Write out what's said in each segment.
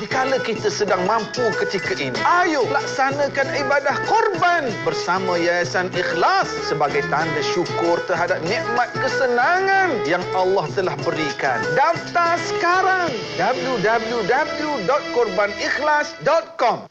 dikala kita sedang mampu ketika ini. Ayo laksanakan ibadah korban bersama Yayasan Ikhlas sebagai tanda syukur terhadap nikmat kesenangan yang Allah telah berikan. Daftar sekarang www.korbanikhlas.com.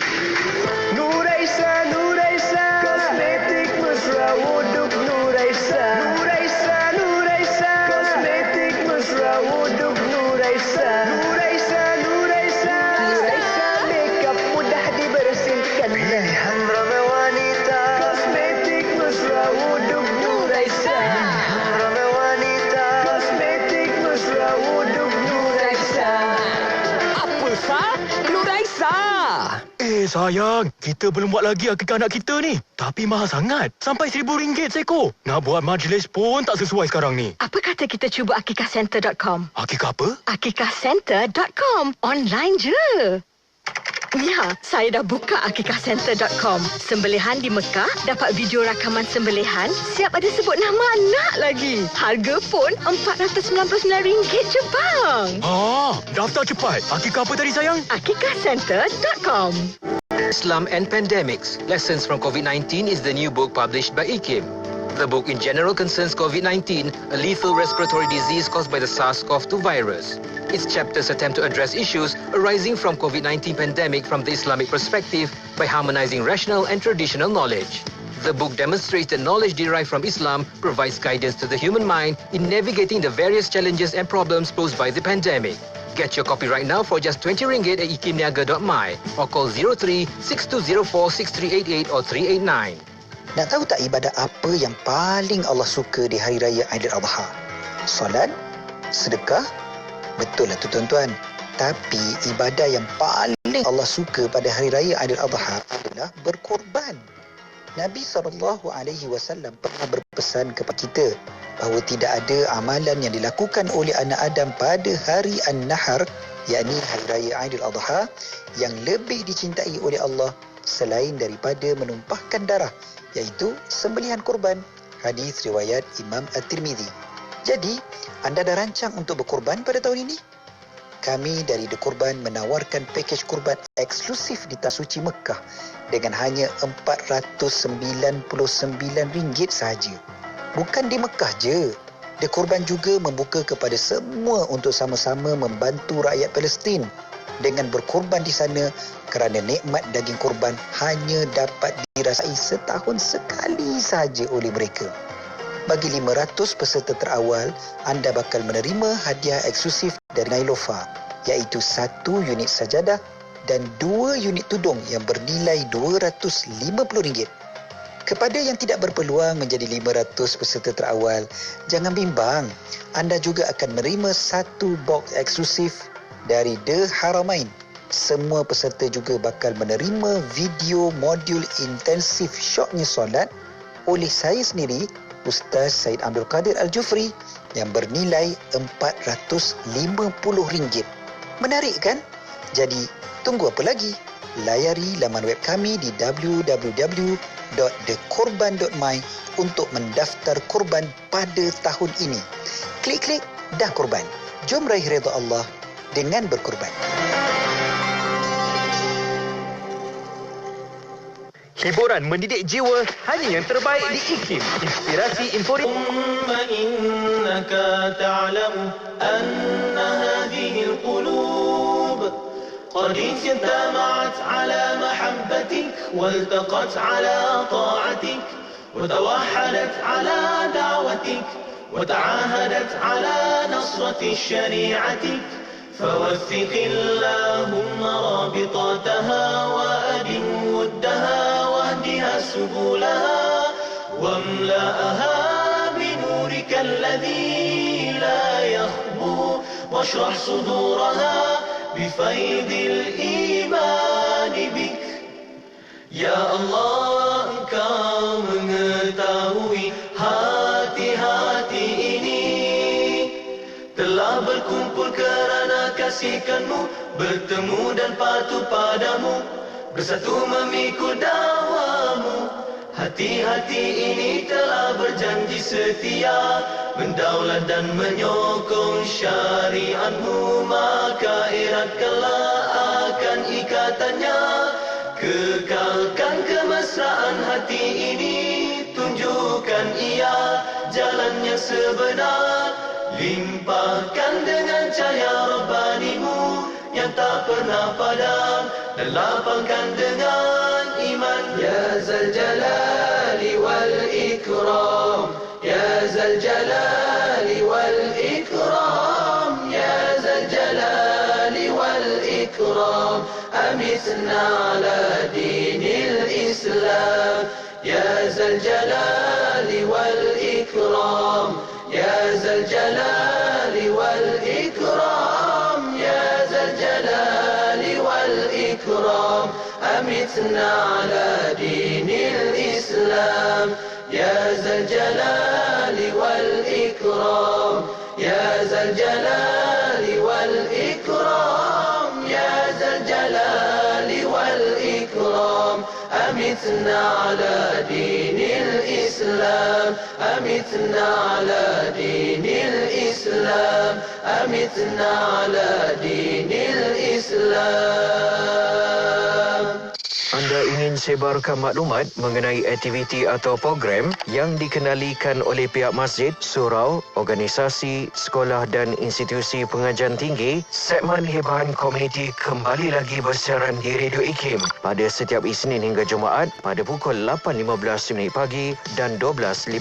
Nuraisa, Nuraisa, kosmetik mesra wuduk Nuraisa. Nuraisa, Nuraisa, kosmetik mesra wuduk Nuraisa. Nuraisa, Nuraisa, Nuraisa, makeup mudah dibersihkan. Pilihan ramai wanita, kosmetik mesra wuduk Nuraisa. Pilihan ramai wanita, kosmetik mesra wuduk Nuraisa. Apa sah? Nuraisa. Sayang, kita belum buat lagi akikah anak kita ni. Tapi mahal sangat. Sampai RM1,000 seekor. Nak buat majlis pun tak sesuai sekarang ni. Apa kata kita cuba akikahcenter.com? Akikah apa? akikahcenter.com. Online je. Ya, saya dah buka akikahcenter.com. Sembelihan di Mekah, dapat video rakaman sembelihan, siap ada sebut nama anak lagi. Harga pun RM499 je bang. Daftar cepat. Akikah apa tadi sayang? akikahcenter.com. Islam and Pandemics, Lessons from COVID-19 is the new book published by IKIM. The book in general concerns COVID-19, a lethal respiratory disease caused by the SARS-CoV-2 virus. Its chapters attempt to address issues arising from COVID-19 pandemic from the Islamic perspective by harmonizing rational and traditional knowledge. The book demonstrates that knowledge derived from Islam provides guidance to the human mind in navigating the various challenges and problems posed by the pandemic. Get your copy right now for just RM20 at ikimniaga.my or call 03-6204-6388 or 389. Nak tahu tak ibadat apa yang paling Allah suka di Hari Raya Aidiladha? Solat? Sedekah? Betul lah tu tuan-tuan. Tapi ibadah yang paling Allah suka pada Hari Raya Aidiladha adalah berkorban. Nabi SAW pernah berpesan kepada kita bahawa tidak ada amalan yang dilakukan oleh anak Adam pada hari An-Nahar, yakni Hari Raya Aidiladha, yang lebih dicintai oleh Allah selain daripada menumpahkan darah, iaitu sembelihan korban. Hadis riwayat Imam At-Tirmizi. Jadi, anda dah rancang untuk berkorban pada tahun ini? Kami dari The Korban menawarkan pakej korban eksklusif di Tanah Suci Mekah dengan hanya RM499 sahaja. Bukan di Mekah je. The Korban juga membuka kepada semua untuk sama-sama membantu rakyat Palestin dengan berkorban di sana, kerana nikmat daging korban hanya dapat dirasai setahun sekali sahaja oleh mereka. Bagi 500 peserta terawal, anda bakal menerima hadiah eksklusif dari Nailofa, iaitu 1 unit sajadah dan 2 unit tudung yang bernilai RM250. Kepada yang tidak berpeluang menjadi 500 peserta terawal, jangan bimbang. Anda juga akan menerima 1 box eksklusif dari The Haramain. Semua peserta juga bakal menerima video modul intensif syoknya solat oleh saya sendiri, Ustaz Said Abdul Qadir Al-Jufri, yang bernilai RM450. Menarik kan? Jadi, tunggu apa lagi? Layari laman web kami di www.thekorban.my untuk mendaftar korban pada tahun ini. Klik-klik, dah korban. Jom raih redha Allah dengan berkorban. Hiburan mendidik jiwa hanya yang terbaik di IKIM. Inspirasi info. innaka ta'lamu anna hadhihi al-qulub qad ijtama'at 'ala mahabbatik waltaqat 'ala ta'atik وتوحدت على دعوتك وتعاهدت على نصرة شريعتك فوثق اللهم رابطاتها وأدم ودها واهدها سبلها واملأها بنورك الذي لا يخبو واشرح صدورها بفيض الإيمان بك يا الله Engkau mengetahui hati-hati ini telah berkumpul kerana kasihkan-Mu, bertemu dan patuh padamu, bersatu memikul dakwamu. Hati-hati ini telah berjanji setia mendaulat dan menyokong syariat-Mu, maka eratkanlah akan keindatannya. Kekalkan kemesraan hati ini, tunjukkan ia jalannya sebenar. Limpahkan dengan cahaya Rabbanimu yang tak pernah padam, dan lapangkan dengan iman. Ya Zal Jalali wal Ikram, Ya Zal Jalali wal Ikram, Ya Zal Jalali wal Ikram. أمتنا على دين الإسلام يا ذا الجلال والإكرام يا ذا الجلال والإكرام يا ذا الجلال والإكرام أمتنا على دين الإسلام يا ذا الجلال والإكرام يا ذا الجلال والإكرام يا ذا الجلال والإكرام أمتنا على دين الإسلام أمتنا على دين الإسلام أمتنا على دين الإسلام. Anda ingin sebarkan maklumat mengenai aktiviti atau program yang dikenalikan oleh pihak masjid, surau, organisasi, sekolah dan institusi pengajian tinggi, segmen Hibahan Komuniti kembali lagi bersiaran di Radio IKIM pada setiap Isnin hingga Jumaat pada pukul 8.15 pagi dan 12.15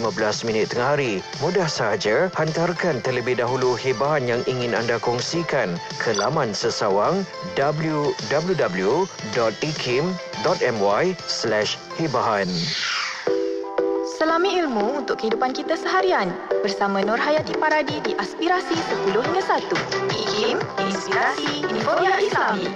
tengah hari. Mudah sahaja, hantarkan terlebih dahulu hibahan yang ingin anda kongsikan ke laman sesawang www.ikim.my/hibahan. Selami ilmu untuk kehidupan kita seharian bersama Nur Hayati Paradi di Aspirasi 10 hingga 1. IKIM, Inspirasi Inforia Islami.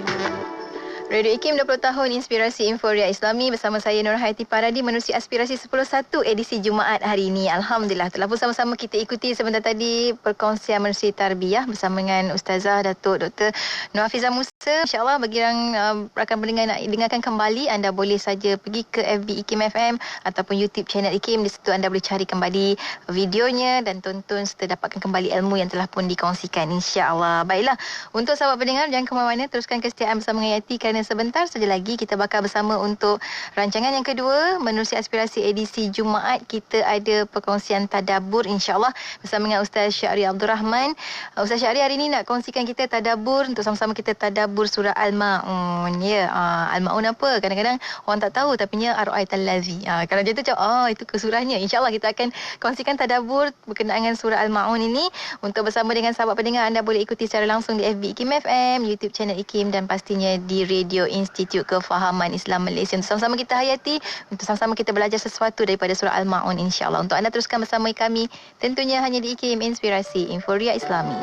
Radio IKIM 20 tahun Inspirasi Inforia Islami bersama saya Nur Hayati Paradi menerusi Aspirasi 10.1 edisi Jumaat hari ini. Alhamdulillah telah pun sama-sama kita ikuti sebentar tadi perkongsian menerusi tarbiyah bersama dengan Ustazah Datuk Dr. Nur Hafizah Musa. InsyaAllah bagi yang rakan pendengar nak dengarkan kembali, anda boleh saja pergi ke FB IKIM FM ataupun YouTube channel IKIM. Di situ anda boleh cari kembali videonya dan tonton serta dapatkan kembali ilmu yang telah pun dikongsikan, insyaAllah. Baiklah, untuk sahabat pendengar jangan ke mana-mana, teruskan kesetiaan bersama dengan Yati kerana sebentar saja lagi kita bakal bersama untuk rancangan yang kedua menerusi Aspirasi edisi Jumaat. Kita ada perkongsian tadabbur insya-Allah bersama dengan Ustaz Syahri Abdul Rahman. Ustaz Syahri hari ini nak kongsikan kita tadabbur untuk sama-sama kita tadabbur surah Al-Maun. Ya, Al-Maun apa? Kadang-kadang orang tak tahu tapinya Ar-Ra'aital Ladzi. Kalau dia tu cakap itu ke surahnya. Insya-Allah kita akan kongsikan tadabbur berkenaan dengan surah Al-Maun ini. Untuk bersama dengan sahabat pendengar, anda boleh ikuti secara langsung di FB IKIM FM, YouTube channel IKIM dan pastinya di Radio Institut Kefahaman Islam Malaysia. Untuk sama-sama kita hayati, untuk sama-sama kita belajar sesuatu daripada surah Al-Maun insya-Allah. Untuk anda teruskan bersama kami tentunya hanya di IKIM Inspirasi Inforia Islami.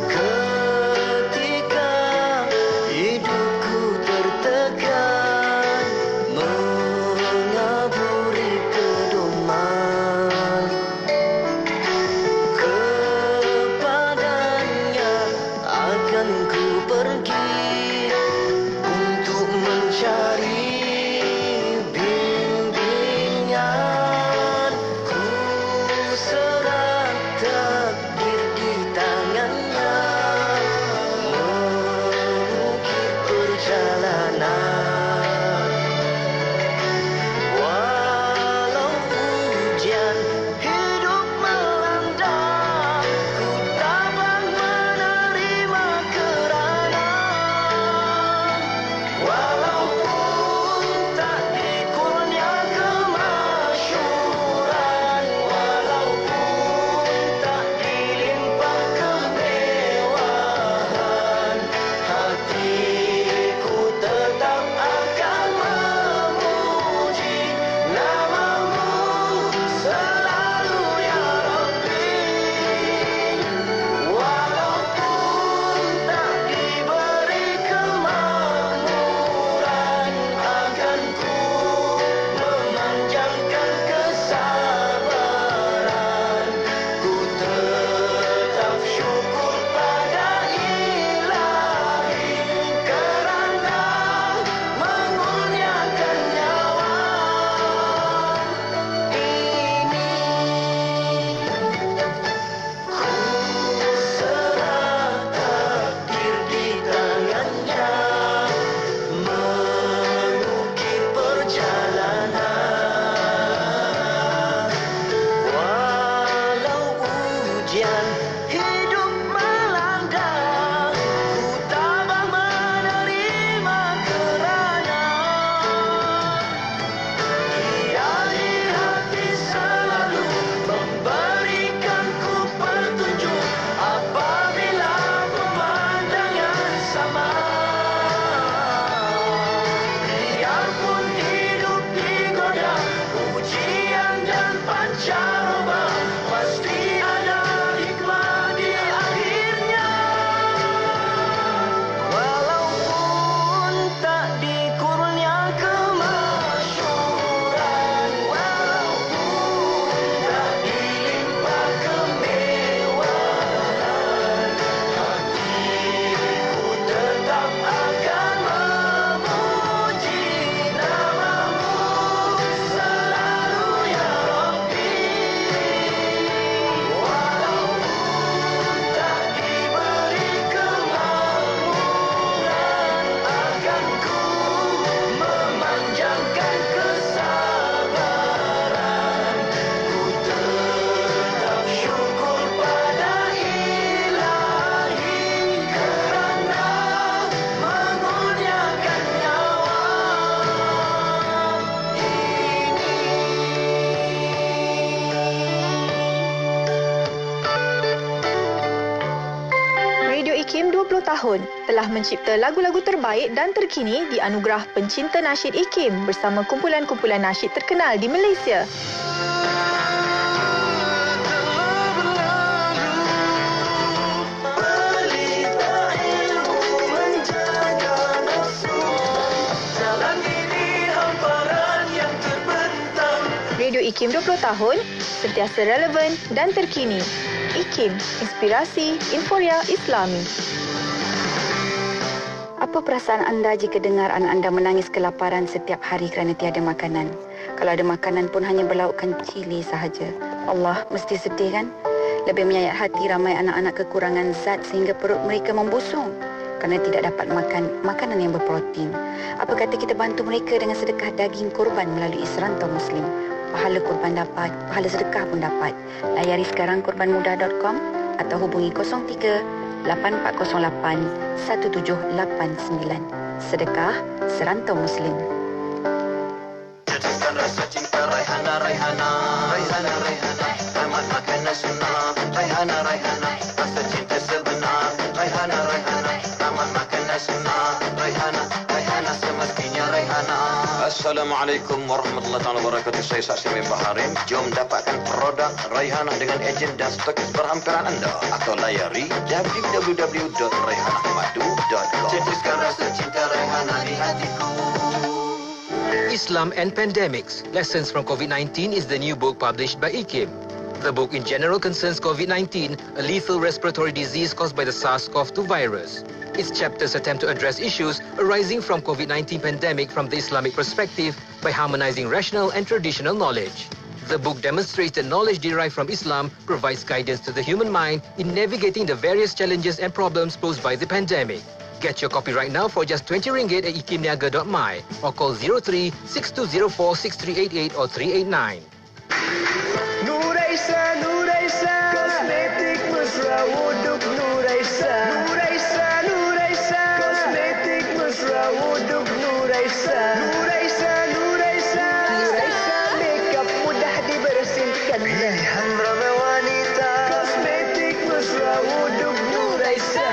Ketika hidupku tertekan tahun, telah mencipta lagu-lagu terbaik dan terkini di anugerah pencinta nasyid IKIM bersama kumpulan-kumpulan nasyid terkenal di Malaysia. Radio IKIM 20 tahun, sentiasa relevan dan terkini. IKIM, inspirasi Inforia Islami. Apa perasaan anda jika dengar anak anda menangis kelaparan setiap hari kerana tiada makanan? Kalau ada makanan pun hanya berlaukkan cili sahaja. Allah, mesti sedih kan? Lebih menyayat hati ramai anak-anak kekurangan zat sehingga perut mereka membusung kerana tidak dapat makan makanan yang berprotein. Apa kata kita bantu mereka dengan sedekah daging kurban melalui Serantau Muslim? Pahala kurban dapat, pahala sedekah pun dapat. Layari sekarang kurbanmudah.com atau hubungi 03 8408 1789. Sedekah Serantau Muslim. Jadikan rasa cinta Raihana, Raihana, Raihana, Raihana, amat makanan sunnah. Raihana, Raihana, rasa cinta sebenar. Raihana, Raihana, amat makanan sunnah. Raihana, Raihana, semestinya Raihana. Assalamualaikum warahmatullahi wabarakatuh. Saya Saksi Member Harim. Jom dapatkan produk Raihana dengan ejen dan stokis berhampiran anda atau layari www.raihanamadu.com. Cetuskan rasa cinta Raihana di hatiku. Islam and Pandemics, Lessons from COVID-19 is the new book published by IKIM. The book in general concerns COVID-19, a lethal respiratory disease caused by the SARS-CoV-2 virus. Its chapters attempt to address issues arising from COVID-19 pandemic from the Islamic perspective by harmonizing rational and traditional knowledge. The book demonstrates that knowledge derived from Islam provides guidance to the human mind in navigating the various challenges and problems posed by the pandemic. Get your copy right now for just RM20 at ikimniaga.my or call 03 6204 6388 or 389. Nuraisa, Nuraisa, kosmetik mesra wuduk Nuraisa. Nuraisa, Nuraisa, kosmetik mesra wuduk Nuraisa. Nuraisa, Nuraisa, Nuraisa, makeup mudah dibersihkan. Pilihan ramai wanita, kosmetik mesra wuduk Nuraisa.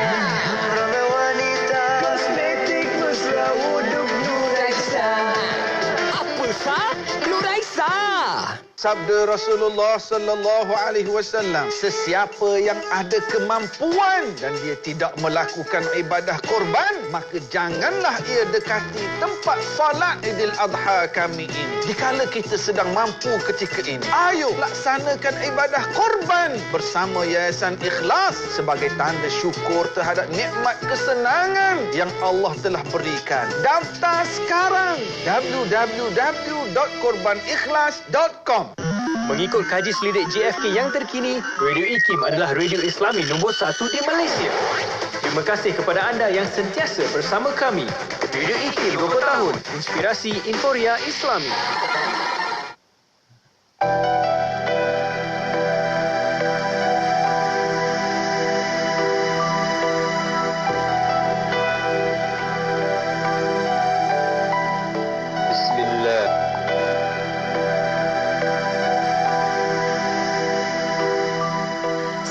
Ramai wanita, kosmetik mesra wuduk Nuraisa. Apa sah? Nuraisa. Sabda Rasulullah sallallahu alaihi wasallam, sesiapa yang ada kemampuan dan dia tidak melakukan ibadah korban, maka janganlah ia dekati tempat solat Idul Adha kami ini. Dikala kita sedang mampu ketika ini, ayo laksanakan ibadah korban bersama Yayasan Ikhlas sebagai tanda syukur terhadap nikmat kesenangan yang Allah telah berikan. Daftar sekarang www.korbanikhlas.com. Mengikut kaji selidik JFK yang terkini, Radio IKIM adalah radio Islami nombor 1 di Malaysia. Terima kasih kepada anda yang sentiasa bersama kami. Radio IKIM 20 tahun, inspirasi Inforia Islami.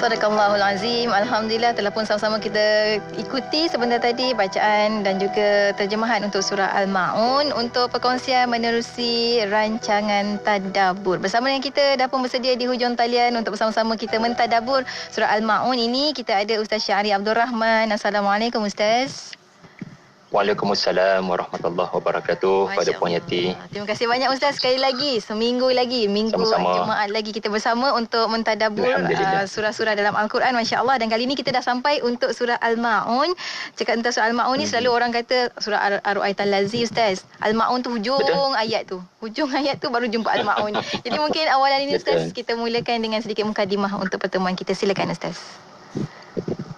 Sadaqallahul Azim. Alhamdulillah telah pun sama-sama kita ikuti sebentar tadi bacaan dan juga terjemahan untuk surah Al-Ma'un untuk perkongsian menerusi rancangan tadabbur. Bersama dengan kita dah pun bersedia di hujung talian untuk bersama-sama kita mentadabbur surah Al-Ma'un ini. Kita ada Ustaz Syahri Abdul Rahman. Assalamualaikum Ustaz. Waalaikumsalam warahmatullahi wabarakatuh. Pada Puan Yati. Terima kasih banyak Ustaz sekali lagi. Seminggu lagi, minggu Jumaat lagi kita bersama untuk mentadabbur surah-surah dalam Al-Quran, masya-Allah. Dan kali ini kita dah sampai untuk surah Al-Maun. Cakap tentang surah Al-Maun ni selalu orang kata surah Ar-Ru'aital Lazi Ustaz. Al-Maun tu hujung ayat tu. Hujung ayat tu baru jumpa Al-Maun. Jadi mungkin awalan ini Ustaz kita mulakan dengan sedikit mukadimah untuk pertemuan kita. Silakan Ustaz.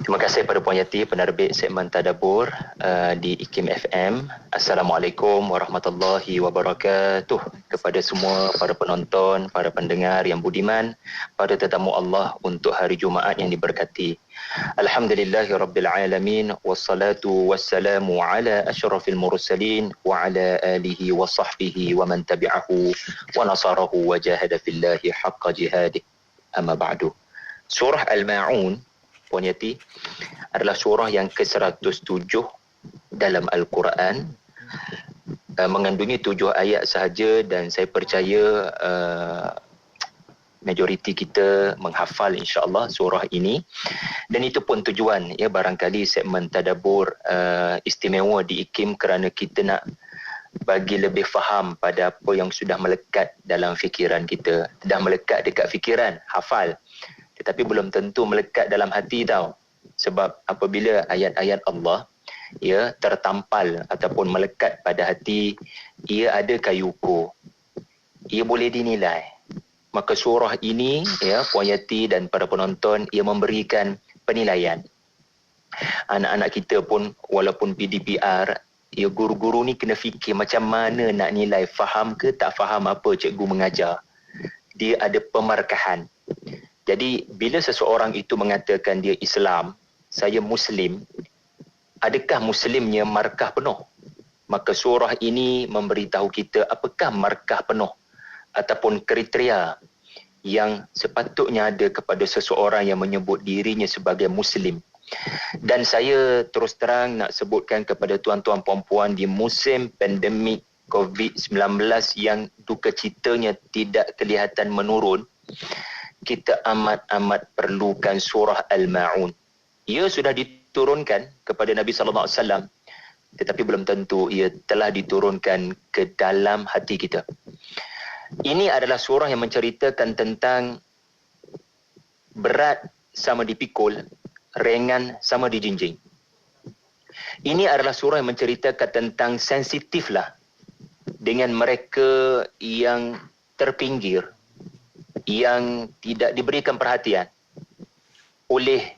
Terima kasih pada Puan Yati, penerbit segmen Tadabbur di IKIM FM. Assalamualaikum warahmatullahi wabarakatuh. Kepada semua para penonton, para pendengar yang budiman, para tetamu Allah untuk hari Jumaat yang diberkati. Alhamdulillahirabbil alamin, wassalatu wassalamu ala asyrafil mursalin wa ala alihi wa sahbihi wa man tabi'ahu wa nasarahu wa jahada fillahi haqqa jihadih. Amma ba'du. Surah Al-Ma'un, Puan Yati, adalah surah yang ke-107 dalam Al-Quran. Mengandungi 7 ayat sahaja dan saya percaya majoriti kita menghafal insya-Allah surah ini. Dan itu pun tujuan ya, barangkali segmen tadabbur istimewa di IKIM kerana kita nak bagi lebih faham pada apa yang sudah melekat dalam fikiran kita. Dah melekat dekat fikiran, hafal. Tetapi belum tentu melekat dalam hati tau. Sebab apabila ayat-ayat Allah ia tertampal ataupun melekat pada hati, ia ada kayu ukur. Ia boleh dinilai. Maka surah ini ya Puan Yati dan para penonton, ia memberikan penilaian. Anak-anak kita pun walaupun PDPR, ya guru-guru ni kena fikir macam mana nak nilai, faham ke tak faham apa cikgu mengajar. Dia ada pemarkahan. Jadi bila seseorang itu mengatakan dia Islam, saya Muslim, adakah Muslimnya markah penuh? Maka surah ini memberitahu kita apakah markah penuh ataupun kriteria yang sepatutnya ada kepada seseorang yang menyebut dirinya sebagai Muslim. Dan saya terus terang nak sebutkan kepada tuan-tuan puan-puan, di musim pandemik COVID-19 yang duka citanya tidak kelihatan menurun, kita amat-amat perlukan surah Al-Ma'un. Ia sudah diturunkan kepada Nabi SAW, tetapi belum tentu ia telah diturunkan ke dalam hati kita. Ini adalah surah yang menceritakan tentang berat sama dipikul, ringan sama dijinjing. Ini adalah surah yang menceritakan tentang sensitiflah dengan mereka yang terpinggir, yang tidak diberikan perhatian oleh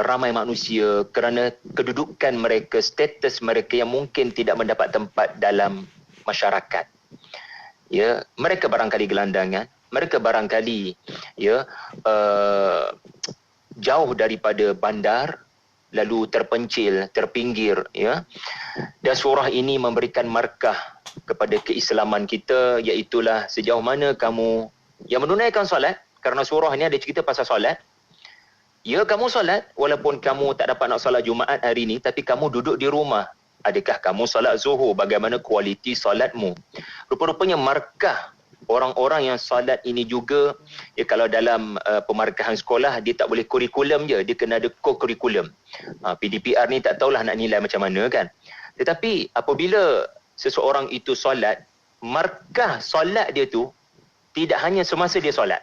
ramai manusia kerana kedudukan mereka, status mereka yang mungkin tidak mendapat tempat dalam masyarakat. Ya, mereka barangkali gelandangan, mereka barangkali ya jauh daripada bandar, lalu terpencil, terpinggir ya. Dan surah ini memberikan markah kepada keislaman kita, iaitulah sejauh mana kamu yang menunaikan solat, kerana surah ini ada cerita pasal solat. Ya, kamu solat walaupun kamu tak dapat nak solat Jumaat hari ini, tapi kamu duduk di rumah. Adakah kamu solat zuhur? Bagaimana kualiti solatmu? Rupa-rupanya markah orang-orang yang solat ini juga, ya, kalau dalam pemarkahan sekolah, dia tak boleh kurikulum je, dia kena ada co-kurikulum. PDPR ni tak tahulah nak nilai macam mana kan. Tetapi apabila seseorang itu solat, markah solat dia tu tidak hanya semasa dia solat.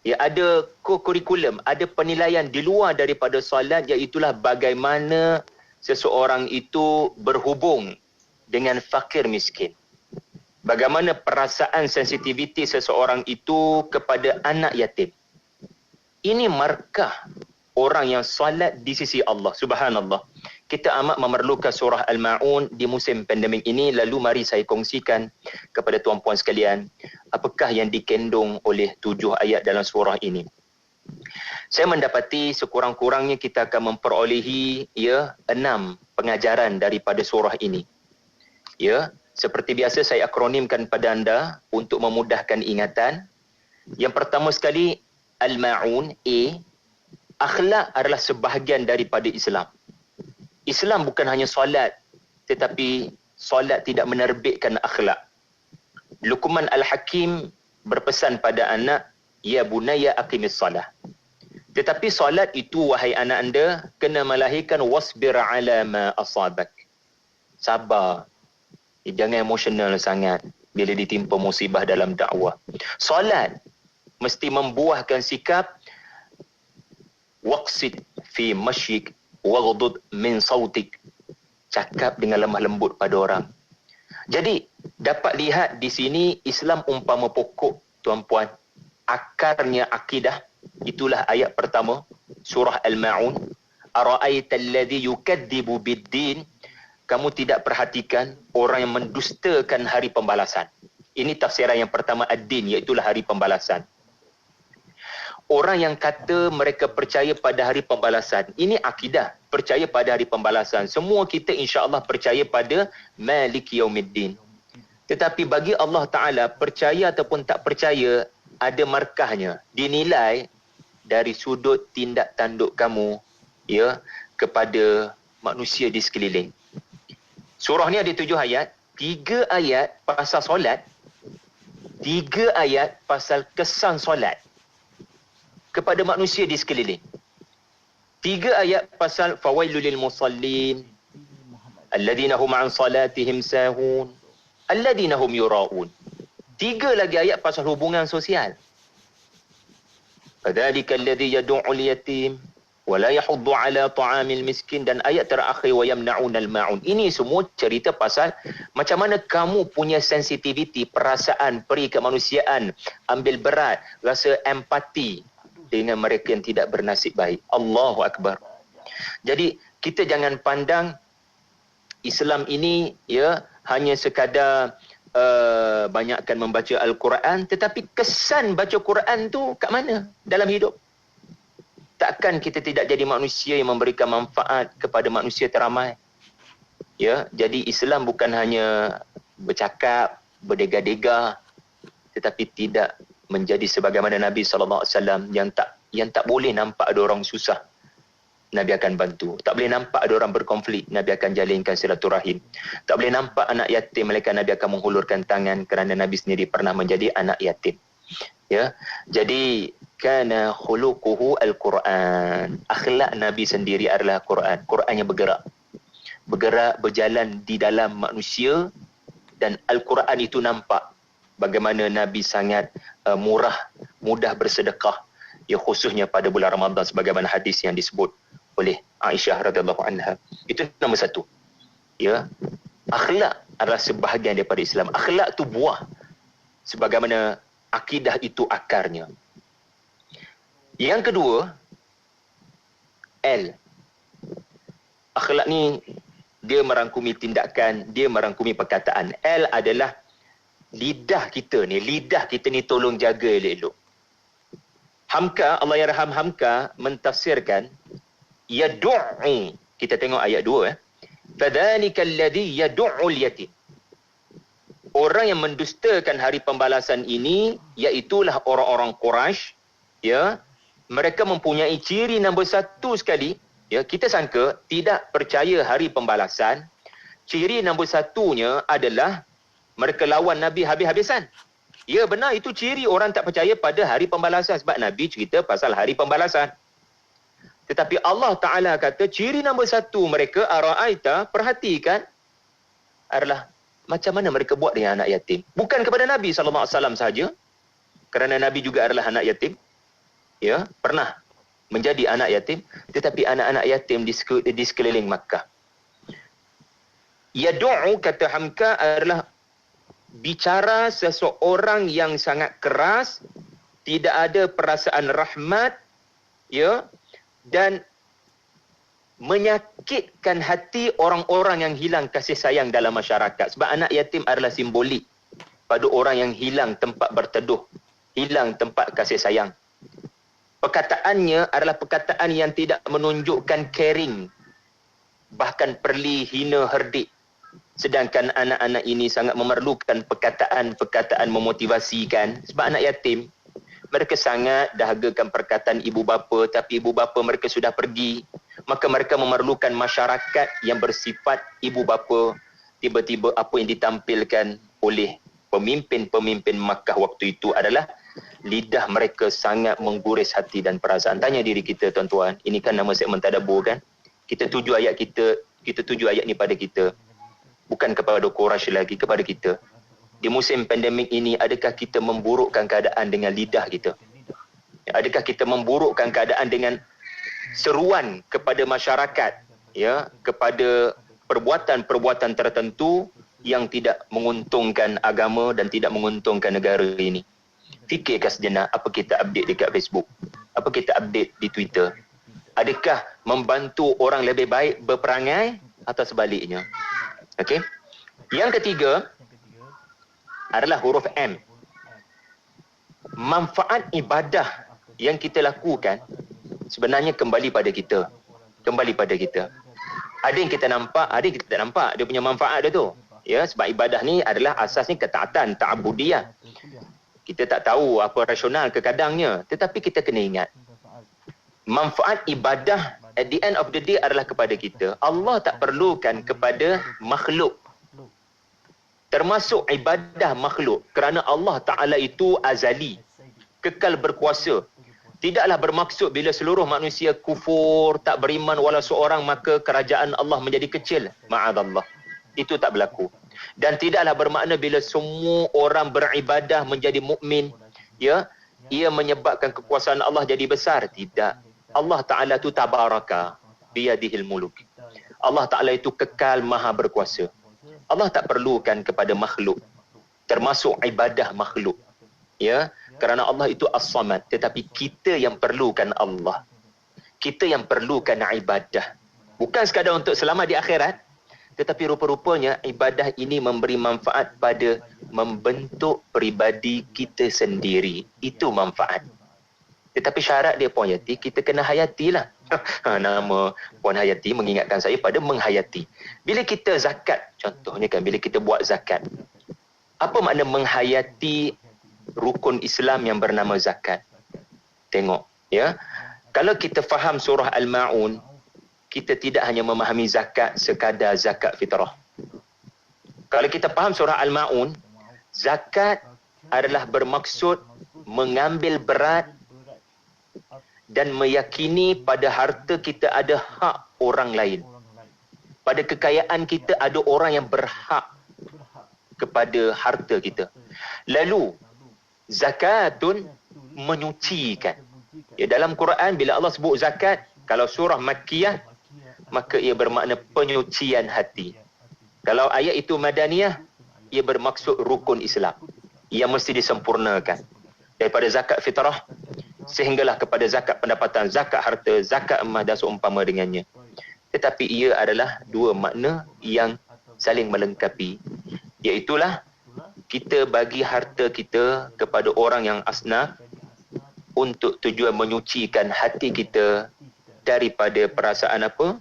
Ya, ada co-kurikulum, ada penilaian di luar daripada solat, iaitulah bagaimana seseorang itu berhubung dengan fakir miskin. Bagaimana perasaan sensitiviti seseorang itu kepada anak yatim. Ini markah orang yang solat di sisi Allah. Subhanallah. Kita amat memerlukan surah Al-Ma'un di musim pandemik ini. Lalu mari saya kongsikan kepada tuan-puan sekalian, apakah yang dikandung oleh 7 ayat dalam surah ini. Saya mendapati sekurang-kurangnya kita akan memperolehi 6 pengajaran daripada surah ini. Ya, seperti biasa saya akronimkan pada anda untuk memudahkan ingatan. Yang pertama sekali, Al-Ma'un, A. Akhlak adalah sebahagian daripada Islam. Islam bukan hanya solat, tetapi solat tidak menerbitkan akhlak. Luqman Al-Hakim berpesan pada anak, ya bunayya aqimis salah. Tetapi solat itu, wahai anak anda, kena melahirkan wasbir ala ma asabak. Sabar. Jangan emosional sangat bila ditimpa musibah dalam dakwah. Solat mesti membuahkan sikap waqsid fi masyik waghdud min sautik. Cakap dengan lemah lembut pada orang. Jadi dapat lihat di sini Islam umpama pokok, tuan-puan. Akarnya akidah. Itulah ayat pertama surah Al-Ma'un. Ara'aita alladhi yukadzibu bid-din. Kamu tidak perhatikan orang yang mendustakan hari pembalasan. Ini tafsiran yang pertama, ad-din, iaitulah hari pembalasan. Orang yang kata mereka percaya pada hari pembalasan, ini akidah, percaya pada hari pembalasan. Semua kita insya-Allah percaya pada Maliki Yaumiddin. Tetapi bagi Allah Ta'ala, percaya ataupun tak percaya, ada markahnya. Dinilai dari sudut tindak tanduk kamu ya kepada manusia di sekeliling. Surah ni ada 7 ayat, 3 ayat pasal solat, 3 ayat pasal kesan solat kepada manusia di sekeliling. 3 ayat pasal fawailul lil musallin alladhina hum an salatihim sahun alladhina hum yura'un. 3 lagi ayat pasal hubungan sosial. Fadzalika alladhi yad'ul yatim wa la yahuddu ala ta'amil miskin, dan ayat terakhir wa yamna'unal ma'un. Ini semua cerita pasal macam mana kamu punya sensitiviti, perasaan, peri kemanusiaan, ambil berat, rasa empati dengan mereka yang tidak bernasib baik. Allahu Akbar. Jadi kita jangan pandang Islam ini ya hanya sekadar banyakkan membaca Al-Quran, tetapi kesan baca Quran tu kat mana dalam hidup? Takkan kita tidak jadi manusia yang memberikan manfaat kepada manusia teramai? Ya, jadi Islam bukan hanya bercakap, berdega-dega, tetapi tidak menjadi sebagaimana Nabi SAW yang tak boleh nampak ada orang susah, Nabi akan bantu. Tak boleh nampak ada orang berkonflik, Nabi akan jalinkan silaturahim. Tak boleh nampak anak yatim, melainkan Nabi akan menghulurkan tangan, kerana Nabi sendiri pernah menjadi anak yatim. Ya, jadi kana khuluquhu al-Quran. Akhlak Nabi sendiri adalah Quran. Quran yang bergerak, berjalan di dalam manusia, dan Al-Quran itu nampak bagaimana Nabi sangat mudah bersedekah, ya khususnya pada bulan Ramadan, sebagaimana hadis yang disebut oleh Aisyah radhiyallahu anha. Itu nombor 1. Ya, akhlak adalah sebahagian daripada Islam. Akhlak tu buah, sebagaimana akidah itu akarnya. Yang kedua, L. Akhlak ni dia merangkumi tindakan, dia merangkumi perkataan. L adalah lidah kita ni tolong jaga elok-elok. Hamka, Allah yarham Hamka mentafsirkan yad'u. Kita tengok ayat 2 Fadzalikal ladzi yad'ul yatim. Orang yang mendustakan hari pembalasan ini iaitulah orang-orang Quraisy, ya. Mereka mempunyai ciri nombor 1 sekali, ya. Kita sangka tidak percaya hari pembalasan. Ciri nombor 1-nya adalah mereka lawan Nabi habis-habisan. Ya, benar, itu ciri orang tak percaya pada hari pembalasan, sebab Nabi cerita pasal hari pembalasan. Tetapi Allah Ta'ala kata ciri nombor 1 mereka, ara'aita, perhatikan, adalah macam mana mereka buat dengan anak yatim. Bukan kepada Nabi SAW sahaja, kerana Nabi juga adalah anak yatim, ya, pernah menjadi anak yatim, tetapi anak-anak yatim di sekeliling Makkah. Yadu'u, kata Hamka, adalah bicara seseorang yang sangat keras, tidak ada perasaan rahmat, ya, dan menyakitkan hati orang-orang yang hilang kasih sayang dalam masyarakat. Sebab anak yatim adalah simbolik pada orang yang hilang tempat berteduh, hilang tempat kasih sayang. Perkataannya adalah perkataan yang tidak menunjukkan caring, bahkan perli, hina, herdik. Sedangkan anak-anak ini sangat memerlukan perkataan-perkataan memotivasikan. Sebab anak yatim, mereka sangat dahagakan perkataan ibu bapa, tapi ibu bapa mereka sudah pergi. Maka mereka memerlukan masyarakat yang bersifat ibu bapa. Tiba-tiba apa yang ditampilkan oleh pemimpin-pemimpin Makkah waktu itu adalah lidah mereka sangat mengguris hati dan perasaan. Tanya diri kita, tuan-tuan, ini kan nama segmen Tadabbur kan? Kita tuju ayat ni pada kita. Bukan kepada Quraisy lagi, kepada kita. Di musim pandemik ini, adakah kita memburukkan keadaan dengan lidah kita? Adakah kita memburukkan keadaan dengan seruan kepada masyarakat, ya, kepada perbuatan-perbuatan tertentu yang tidak menguntungkan agama dan tidak menguntungkan negara ini? Fikirkan sejenak apa kita update dekat Facebook, apa kita update di Twitter. Adakah membantu orang lebih baik berperangai atau sebaliknya? Okey. Yang ketiga adalah huruf M. Manfaat ibadah yang kita lakukan sebenarnya kembali pada kita. Kembali pada kita. Ada yang kita nampak, ada yang kita tak nampak dia punya manfaat dia tu. Ya, sebab ibadah ni adalah asasnya ketaatan, ta'abudiyah. Kita tak tahu apa rasional kekadangnya, tetapi kita kena ingat manfaat ibadah at the end of the day adalah kepada kita. Allah tak perlukan kepada makhluk. Termasuk ibadah makhluk. Kerana Allah Ta'ala itu azali. Kekal berkuasa. Tidaklah bermaksud bila seluruh manusia kufur, tak beriman walau seorang, maka kerajaan Allah menjadi kecil. Ma'adallah. Itu tak berlaku. Dan tidaklah bermakna bila semua orang beribadah menjadi mukmin, ya, ia menyebabkan kekuasaan Allah jadi besar. Tidak. Allah Ta'ala itu tabaraka biyadihil muluk. Allah Ta'ala itu kekal maha berkuasa. Allah tak perlukan kepada makhluk, termasuk ibadah makhluk, ya, kerana Allah itu as-samad. Tetapi kita yang perlukan Allah, kita yang perlukan ibadah, bukan sekadar untuk selamat di akhirat, tetapi rupa-rupanya ibadah ini memberi manfaat pada membentuk peribadi kita sendiri. Itu manfaat. Tetapi syarat dia Puan Hayati, kita kena hayatilah. Nama Puan Hayati mengingatkan saya pada menghayati. Bila kita zakat, contohnya kan, bila kita buat zakat, apa makna menghayati rukun Islam yang bernama zakat? Tengok, ya. Kalau kita faham surah Al-Ma'un, kita tidak hanya memahami zakat sekadar zakat fitrah. Kalau kita faham surah Al-Ma'un, zakat adalah bermaksud mengambil berat dan meyakini pada harta kita ada hak orang lain. Pada kekayaan kita ada orang yang berhak kepada harta kita. Lalu, zakatun menyucikan. Ya, dalam Quran bila Allah sebut zakat, kalau surah Makkiyah, maka ia bermakna penyucian hati. Kalau ayat itu Madaniyah, ia bermaksud rukun Islam yang mesti disempurnakan. Daripada zakat fitrah, sehinggalah kepada zakat pendapatan, zakat harta, zakat emas dan seumpama dengannya. Tetapi ia adalah dua makna yang saling melengkapi. Iaitulah kita bagi harta kita kepada orang yang asnaf untuk tujuan menyucikan hati kita daripada perasaan apa?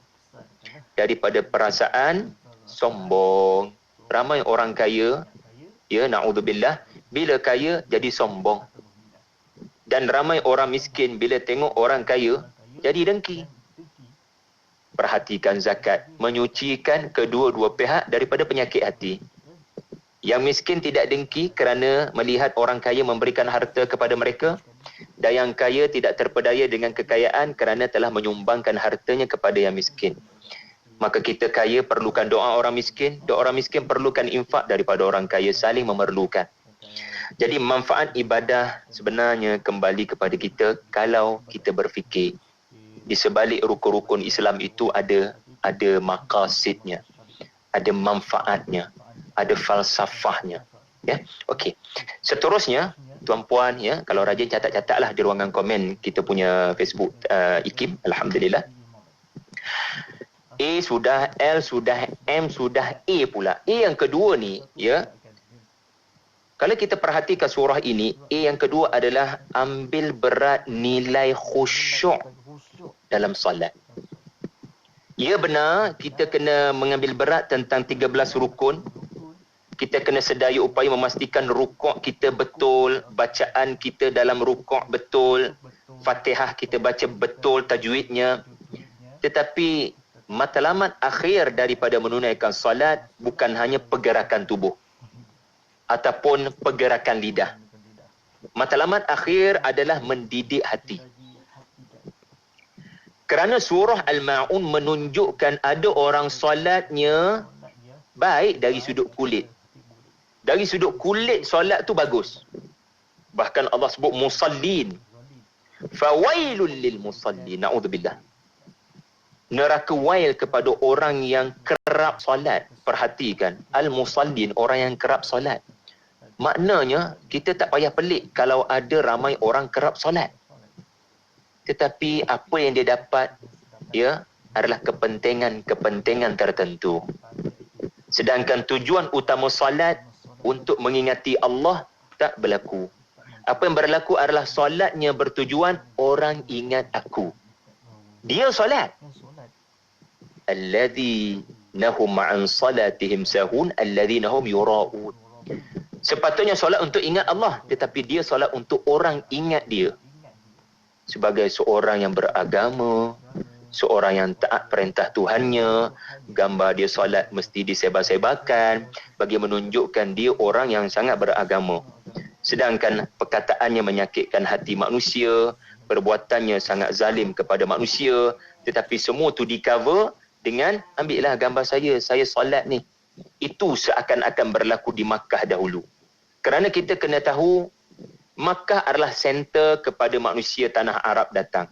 Daripada perasaan sombong. Ramai orang kaya, ya, na'udzubillah, bila kaya jadi sombong. Dan ramai orang miskin bila tengok orang kaya jadi dengki. Perhatikan zakat, menyucikan kedua-dua pihak daripada penyakit hati. Yang miskin tidak dengki kerana melihat orang kaya memberikan harta kepada mereka, dan yang kaya tidak terpedaya dengan kekayaan kerana telah menyumbangkan hartanya kepada yang miskin. Maka kita kaya perlukan doa orang miskin, doa orang miskin perlukan infak daripada orang kaya, saling memerlukan. Jadi manfaat ibadah sebenarnya kembali kepada kita kalau kita berfikir di sebalik rukun-rukun Islam itu ada maqasidnya, ada manfaatnya, ada falsafahnya. Ya, okey. Seterusnya, tuan-puan, ya, kalau rajin catat-catatlah di ruangan komen kita punya Facebook IKIM, alhamdulillah. A sudah, L sudah, M sudah, A pula. A yang kedua ni, ya. Kalau kita perhatikan surah ini, A yang kedua adalah ambil berat nilai khusyuk dalam solat. Ya benar, kita kena mengambil berat tentang 13 rukun. Kita kena sedaya upaya memastikan rukuk kita betul, bacaan kita dalam rukuk betul, Fatihah kita baca betul tajwidnya. Tetapi matlamat akhir daripada menunaikan solat bukan hanya pergerakan tubuh ataupun pergerakan lidah. Matlamat akhir adalah mendidik hati. Kerana surah Al-Ma'un menunjukkan ada orang solatnya baik dari sudut kulit. Dari sudut kulit solat tu bagus. Bahkan Allah sebut musallin. Fawailul lil musallin. Na'udzubillah. Neraka wail kepada orang yang kerap solat. Perhatikan, al-musallin, orang yang kerap solat. Maknanya kita tak payah pelik kalau ada ramai orang kerap solat. Tetapi apa yang dia dapat, ya, adalah kepentingan tertentu. Sedangkan tujuan utama solat untuk mengingati Allah tak berlaku. Apa yang berlaku adalah solatnya bertujuan orang ingat aku. Dia solat. Alladzina hum ma'an salatihim sahun alladzina hum yura'un. Sepatutnya solat untuk ingat Allah, tetapi dia solat untuk orang ingat dia. Sebagai seorang yang beragama, seorang yang taat perintah Tuhannya, gambar dia solat mesti disebar-sebarkan bagi menunjukkan dia orang yang sangat beragama. Sedangkan perkataannya menyakitkan hati manusia, perbuatannya sangat zalim kepada manusia, tetapi semua tu di-cover dengan ambillah gambar saya solat ni. Itu seakan-akan berlaku di Makkah dahulu. Kerana kita kena tahu Makkah adalah center kepada manusia tanah Arab datang.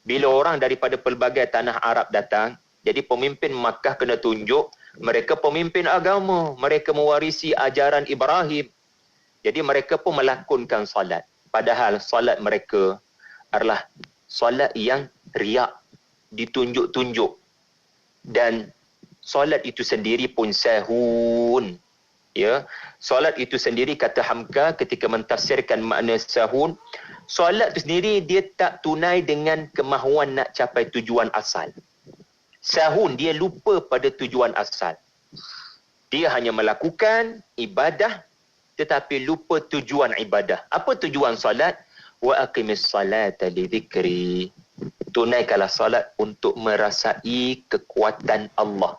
Bila orang daripada pelbagai tanah Arab datang, jadi pemimpin Makkah kena tunjuk mereka pemimpin agama, mereka mewarisi ajaran Ibrahim. Jadi mereka pun melakonkan solat. Padahal solat mereka adalah solat yang riak, ditunjuk-tunjuk. Dan solat itu sendiri pun sahun. Ya, solat itu sendiri kata Hamka ketika mentafsirkan makna sahun, solat itu sendiri dia tak tunai dengan kemahuan nak capai tujuan asal. Sahun dia lupa pada tujuan asal. Dia hanya melakukan ibadah tetapi lupa tujuan ibadah. Apa tujuan solat? Wa aqimis salata li dzikri. Tunaikanlah solat untuk merasai kekuatan Allah,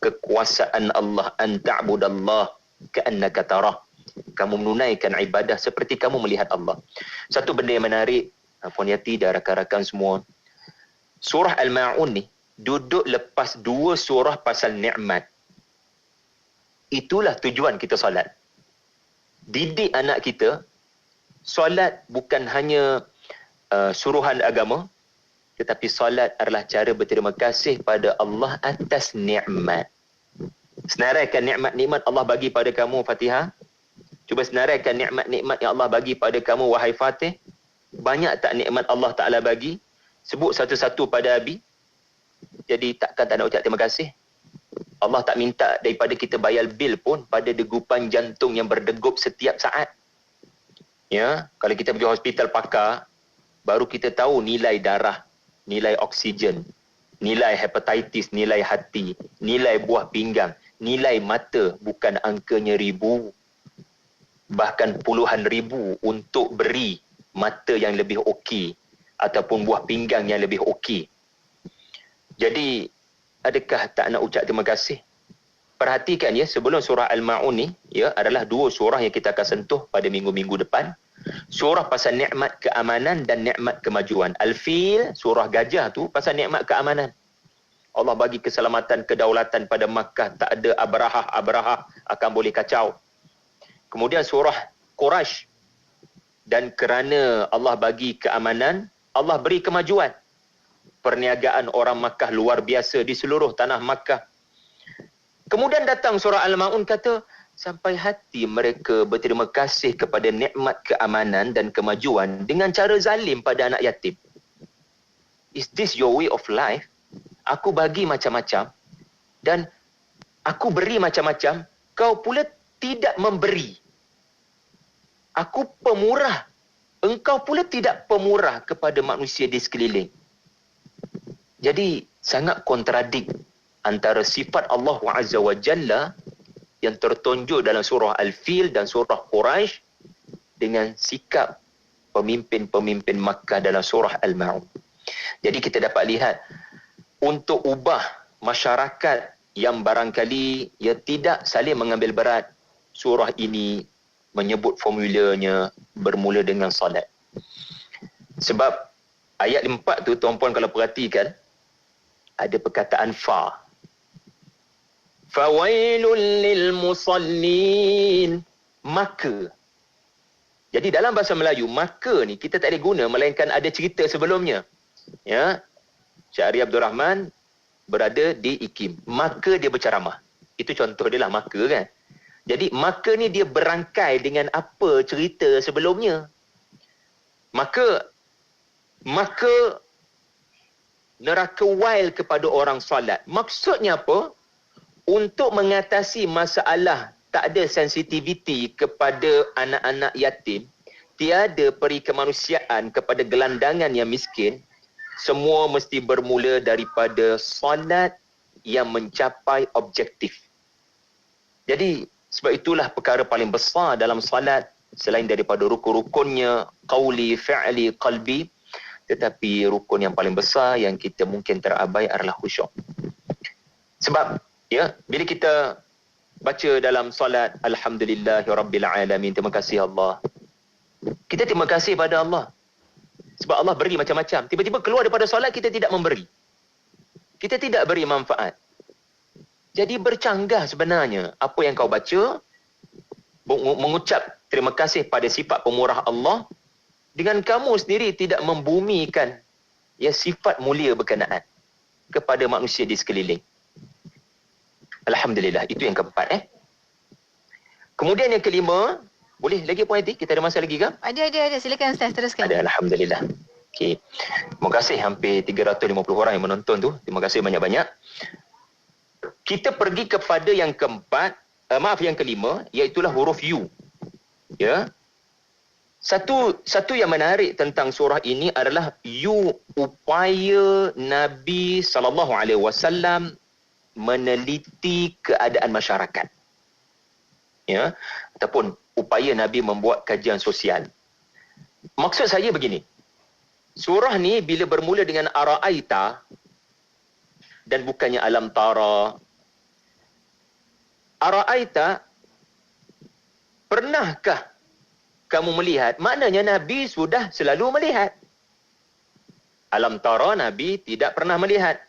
kekuasaan Allah, an ta'budallah ka'annaka tarah. Kamu menunaikan ibadah seperti kamu melihat Allah. Satu benda yang menarik, Puan Yati dan rakan-rakan semua, surah Al-Ma'un ni duduk lepas 2 surah pasal nikmat. Itulah tujuan kita solat. Didik anak kita, solat bukan hanya suruhan agama, tetapi solat adalah cara berterima kasih pada Allah atas nikmat. Senaraikan nikmat-nikmat Allah bagi pada kamu, Fatihah. Cuba senaraikan nikmat-nikmat yang Allah bagi pada kamu, wahai Fatih. Banyak tak nikmat Allah Ta'ala bagi? Sebut satu-satu pada Abi. Jadi takkan tak nak ucap terima kasih. Allah tak minta daripada kita bayar bil pun pada degupan jantung yang berdegup setiap saat. Ya, kalau kita pergi hospital pakar, baru kita tahu nilai darah, nilai oksigen, nilai hepatitis, nilai hati, nilai buah pinggang, nilai mata, bukan angkanya ribu, bahkan puluhan ribu untuk beri mata yang lebih okey ataupun buah pinggang yang lebih okey. Jadi, adakah tak nak ucap terima kasih? Perhatikan ya, sebelum surah Al-Ma'un ni, ya, adalah 2 surah yang kita akan sentuh pada minggu-minggu depan. Surah pasal nikmat keamanan dan nikmat kemajuan. Al-Fil, surah gajah tu pasal nikmat keamanan. Allah bagi keselamatan, kedaulatan pada Makkah. Tak ada abrahah akan boleh kacau. Kemudian surah Quraisy. Dan kerana Allah bagi keamanan, Allah beri kemajuan. Perniagaan orang Makkah luar biasa di seluruh tanah Makkah. Kemudian datang surah Al-Ma'un kata, sampai hati mereka berterima kasih kepada nikmat keamanan dan kemajuan dengan cara zalim pada anak yatim. Is this your way of life? Aku bagi macam-macam dan aku beri macam-macam, kau pula tidak memberi. Aku pemurah, engkau pula tidak pemurah kepada manusia di sekeliling. Jadi sangat kontradik antara sifat Allah Azza wa Jalla yang tertunjuk dalam surah Al-Fil dan surah Quraisy dengan sikap pemimpin-pemimpin Makkah dalam surah Al-Ma'un. Jadi kita dapat lihat, untuk ubah masyarakat yang barangkali ia tidak saling mengambil berat, surah ini menyebut formulanya bermula dengan solat. Sebab ayat 4 tu, tuan-puan kalau perhatikan, ada perkataan fa. Fawailul lil musallin. Maka. Jadi dalam bahasa Melayu, maka ni kita tak boleh guna melainkan ada cerita sebelumnya. Ya. Syekh Ari Abdul Rahman berada di IKIM. Maka dia berceramah. Itu contoh dia lah, maka kan. Jadi maka ni dia berangkai dengan apa cerita sebelumnya. Maka neraka wail kepada orang solat. Maksudnya apa? Untuk mengatasi masalah tak ada sensitiviti kepada anak-anak yatim, tiada peri kemanusiaan kepada gelandangan yang miskin, semua mesti bermula daripada solat yang mencapai objektif. Jadi, sebab itulah perkara paling besar dalam solat, selain daripada rukun-rukunnya, qauli, fi'li, qalbi, Tetapi rukun yang paling besar yang kita mungkin terabai adalah khusyuk. Sebab bila kita baca dalam solat alhamdulillahirabbil alamin, terima kasih Allah. Kita terima kasih pada Allah. Sebab Allah beri macam-macam. Tiba-tiba keluar daripada solat kita tidak memberi. Kita tidak beri manfaat. Jadi bercanggah sebenarnya apa yang kau baca, mengucap terima kasih pada sifat pemurah Allah, dengan kamu sendiri tidak membumikan sifat mulia berkenaan kepada manusia di sekeliling. Alhamdulillah, itu yang keempat. Kemudian yang kelima, boleh lagi Puan Yati? Kita ada masa lagi ke? Ada. Silakan Ustaz, teruskan. Ada, Alhamdulillah. Okey. Terima kasih hampir 350 orang yang menonton tu. Terima kasih banyak-banyak. Kita pergi kepada yang keempat, yang kelima, iaitulah huruf U. Ya. Satu yang menarik tentang surah ini adalah upaya Nabi SAW meneliti keadaan masyarakat. Ya, ataupun upaya Nabi membuat kajian sosial. Maksud saya begini. Surah ni bila bermula dengan ara'aita dan bukannya alam tara. Ara'aita, pernahkah kamu melihat? Maknanya Nabi sudah selalu melihat. Alam tara, Nabi tidak pernah melihat.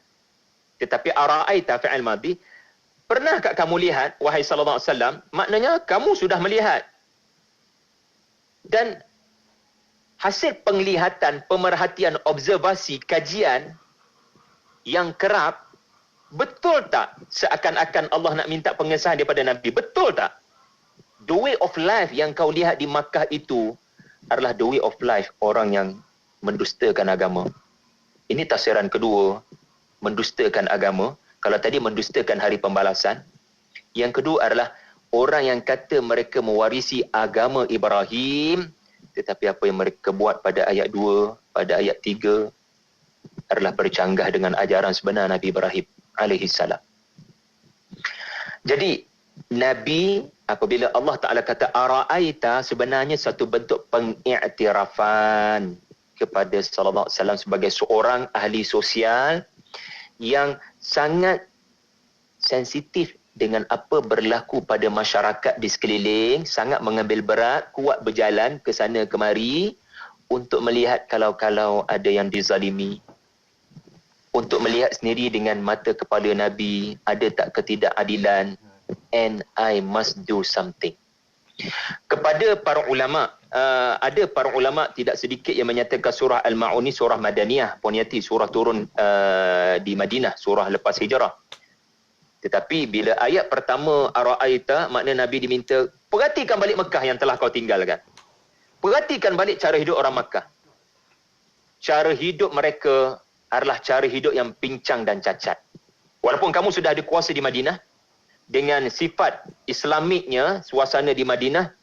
Tetapi ara'aita fi'il madhi, pernahkah kamu lihat, wahai sallallahu alaihi wasallam? Maknanya kamu sudah melihat. Dan hasil penglihatan, pemerhatian, observasi, kajian yang kerap, betul tak seakan-akan Allah nak minta pengesahan daripada Nabi? Betul tak? The way of life yang kau lihat di Makkah itu adalah the way of life orang yang mendustakan agama. Ini tafsiran kedua, mendustakan agama. Kalau tadi mendustakan hari pembalasan, yang kedua adalah orang yang kata mereka mewarisi agama Ibrahim, tetapi apa yang mereka buat pada ayat 2, pada ayat 3 adalah bercanggah dengan ajaran sebenar Nabi Ibrahim alaihi salam. Jadi Nabi, apabila Allah Ta'ala kata ara'aita, sebenarnya satu bentuk pengiktirafan kepada sallallahu alaihi wasallam sebagai seorang ahli sosial yang sangat sensitif dengan apa berlaku pada masyarakat di sekeliling, sangat mengambil berat, kuat berjalan ke sana kemari untuk melihat kalau-kalau ada yang dizalimi, untuk melihat sendiri dengan mata kepala Nabi ada tak ketidakadilan, and I must do something. Kepada para ulama, ada para ulama tidak sedikit yang menyatakan surah Al-Ma'un ni surah Madaniyah, Puan Yati, surah turun di Madinah, surah lepas hijrah. Tetapi bila ayat pertama ara'aita, makna Nabi diminta perhatikan balik Mekah yang telah kau tinggalkan. Perhatikan balik cara hidup orang Mekah. Cara hidup mereka adalah cara hidup yang pincang dan cacat. Walaupun kamu sudah ada kuasa di Madinah, dengan sifat Islamiknya, suasana di Madinah,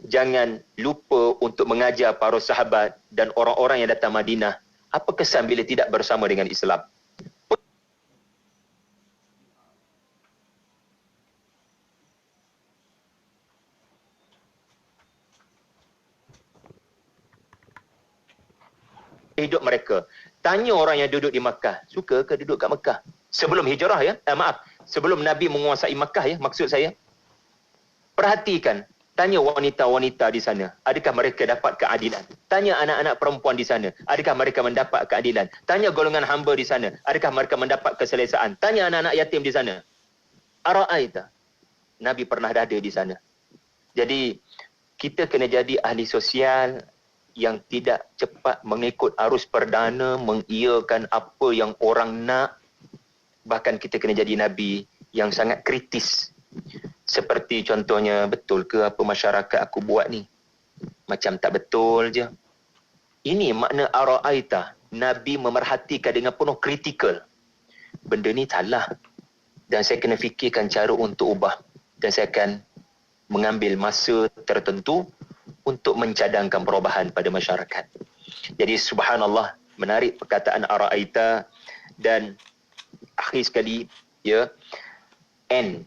jangan lupa untuk mengajar para sahabat dan orang-orang yang datang Madinah apa kesan bila tidak bersama dengan Islam. Hidup mereka. Tanya orang yang duduk di Makkah, suka ke duduk kat Makkah? Sebelum hijrah ya, sebelum Nabi menguasai Makkah ya, maksud saya. Perhatikan, tanya wanita-wanita di sana, adakah mereka dapat keadilan? Tanya anak-anak perempuan di sana, adakah mereka mendapat keadilan? Tanya golongan hamba di sana, adakah mereka mendapat keselesaan? Tanya anak-anak yatim di sana. Ara'aita, Nabi pernah ada di sana. Jadi, kita kena jadi ahli sosial yang tidak cepat mengikut arus perdana, mengiyakan apa yang orang nak. Bahkan kita kena jadi Nabi yang sangat kritis. Seperti contohnya, betul ke apa masyarakat aku buat ni? Macam tak betul je. Ini makna ara'aita. Nabi memerhatikan dengan penuh kritikal. Benda ni salah. Dan saya kena fikirkan cara untuk ubah. Dan saya akan mengambil masa tertentu untuk mencadangkan perubahan pada masyarakat. Jadi subhanallah, menarik perkataan ara'aita. Dan akhir sekali, ya, N,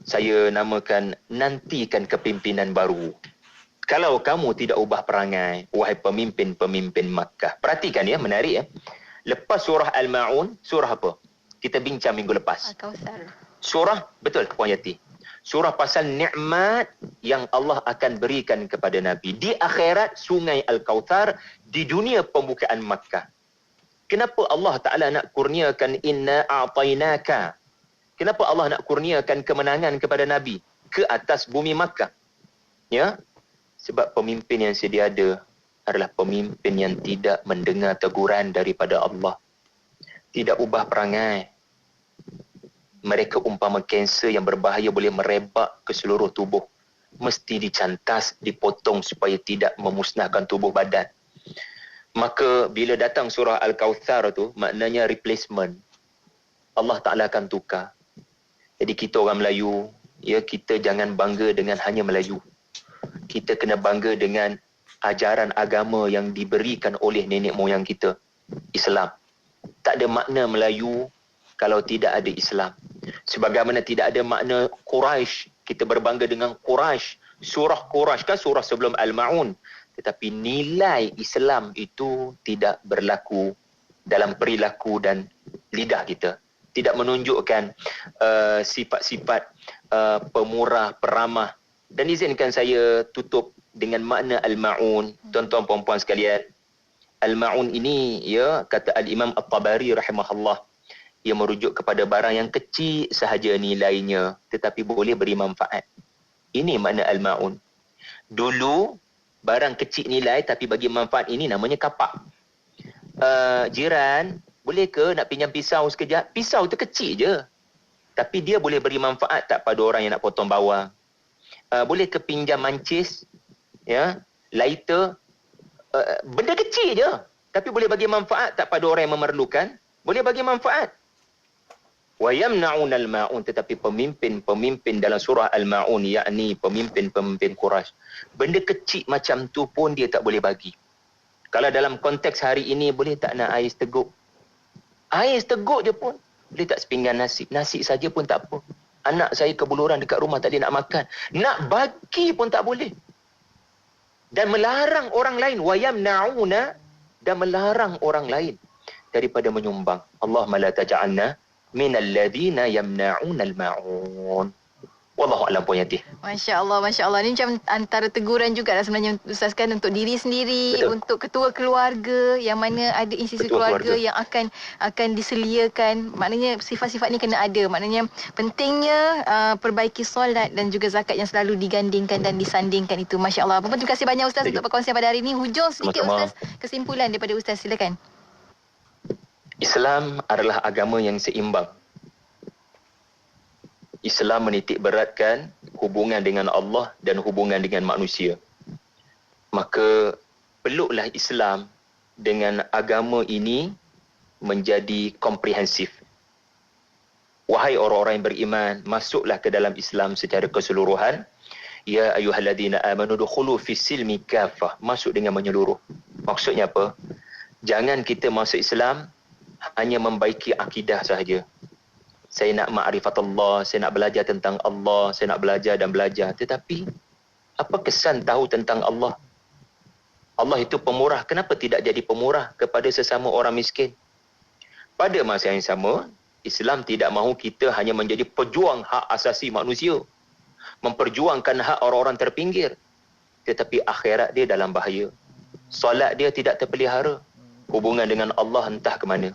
saya namakan nantikan kepimpinan baru. Kalau kamu tidak ubah perangai, wahai pemimpin-pemimpin Makkah. Perhatikan ya, menarik ya. Lepas surah Al-Ma'un, surah apa? Kita bincang minggu lepas. Al-Kautsar. Surah, betul Puan Yati. Surah pasal nikmat yang Allah akan berikan kepada Nabi. Di akhirat, sungai Al-Kautsar. Di dunia pembukaan Makkah. Kenapa Allah Ta'ala nak kurniakan inna a'tainaka? Kenapa Allah nak kurniakan kemenangan kepada Nabi ke atas bumi Makkah? Ya? Sebab pemimpin yang sedia ada adalah pemimpin yang tidak mendengar teguran daripada Allah. Tidak ubah perangai. Mereka umpama kanser yang berbahaya boleh merebak ke seluruh tubuh. Mesti dicantas, dipotong supaya tidak memusnahkan tubuh badan. Maka bila datang surah Al-Kautsar tu, maknanya replacement. Allah Ta'ala akan tukar. Jadi kita orang Melayu, ya, kita jangan bangga dengan hanya Melayu. Kita kena bangga dengan ajaran agama yang diberikan oleh nenek moyang kita, Islam. Tak ada makna Melayu kalau tidak ada Islam. Sebagaimana tidak ada makna Quraisy, kita berbangga dengan Quraisy. Surah Quraisy kan surah sebelum Al-Ma'un. Tetapi nilai Islam itu tidak berlaku dalam perilaku dan lidah kita. Tidak menunjukkan sifat-sifat pemurah, peramah. Dan izinkan saya tutup dengan makna Al-Ma'un. Tuan-tuan puan-puan sekalian, Al-Ma'un ini, ya, kata Al-Imam At-Tabari rahimahullah, ia merujuk kepada barang yang kecil sahaja nilainya tetapi boleh beri manfaat. Ini makna Al-Ma'un. Dulu barang kecil nilai tapi bagi manfaat, ini namanya kapak. Jiran, boleh ke nak pinjam pisau sekejap? Pisau tu kecil je, tapi dia boleh beri manfaat tak pada orang yang nak potong bawang? Boleh ke pinjam mancis, ya, lighter, benda kecil je tapi boleh bagi manfaat tak pada orang yang memerlukan? Boleh bagi manfaat. Wa yamna'unal ma'un, tetapi pemimpin-pemimpin dalam surah Al-Ma'un, yakni pemimpin-pemimpin Quraisy, benda kecil macam tu pun dia tak boleh bagi. Kalau dalam konteks hari ini, boleh tak nak air seteguk? Air seteguk je pun. Boleh tak sepinggan nasi? Nasi saja pun tak apa. Anak saya kebuluran dekat rumah tak ada nak makan. Nak bagi pun tak boleh. Dan melarang orang lain. Wa yamna'una, dan melarang orang lain daripada menyumbang. Allahumma la taj'alna minal ladhina yamna'una al-ma'un. Wallahu a'lam Puan Yati. Masya Allah, Masya Allah. Ini macam antara teguran juga sebenarnya Ustaz kan, untuk diri sendiri, betul, untuk ketua keluarga yang mana ada institusi keluarga yang akan diseliakan. Maknanya sifat-sifat ni kena ada. Maknanya pentingnya perbaiki solat dan juga zakat yang selalu digandingkan dan disandingkan itu. Masya Allah. Apa pun, terima kasih banyak Ustaz untuk perkongsian pada hari ini. Hujung sedikit Ustaz, kesimpulan daripada Ustaz, silakan. Islam adalah agama yang seimbang. Islam menitik beratkan hubungan dengan Allah dan hubungan dengan manusia. Maka peluklah Islam dengan agama ini menjadi komprehensif. Wahai orang-orang yang beriman, masuklah ke dalam Islam secara keseluruhan. Ya ayyuhalladzina amanu dukhulu fis silmi kaffah. Masuk dengan menyeluruh. Maksudnya apa? Jangan kita masuk Islam hanya membaiki akidah sahaja. Saya nak ma'rifat Allah, saya nak belajar tentang Allah, saya nak belajar dan belajar. Tetapi, apa kesan tahu tentang Allah? Allah itu pemurah. Kenapa tidak jadi pemurah kepada sesama orang miskin? Pada masa yang sama, Islam tidak mahu kita hanya menjadi pejuang hak asasi manusia. Memperjuangkan hak orang-orang terpinggir. Tetapi akhirat dia dalam bahaya. Solat dia tidak terpelihara. Hubungan dengan Allah entah ke mana.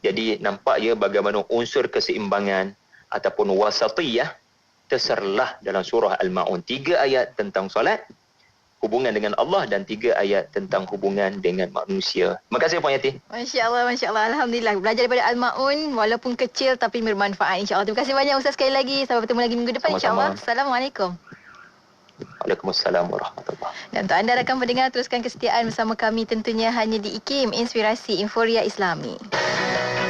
Jadi nampak ya bagaimana unsur keseimbangan ataupun wasatiyah terserlah dalam surah Al-Ma'un. 3 ayat tentang solat, hubungan dengan Allah, dan 3 ayat tentang hubungan dengan manusia. Terima kasih Puan Yati. Masya Allah, Masya Allah. Alhamdulillah. Belajar daripada Al-Ma'un walaupun kecil tapi bermanfaat, insya-Allah. Terima kasih banyak Ustaz sekali lagi. Sampai bertemu lagi minggu depan, insya-Allah. Assalamualaikum. Waalaikumsalam warahmatullahi. Dan untuk anda rakan pendengar, teruskan kesetiaan bersama kami tentunya hanya di IKIM, Inspirasi Inforia Islami.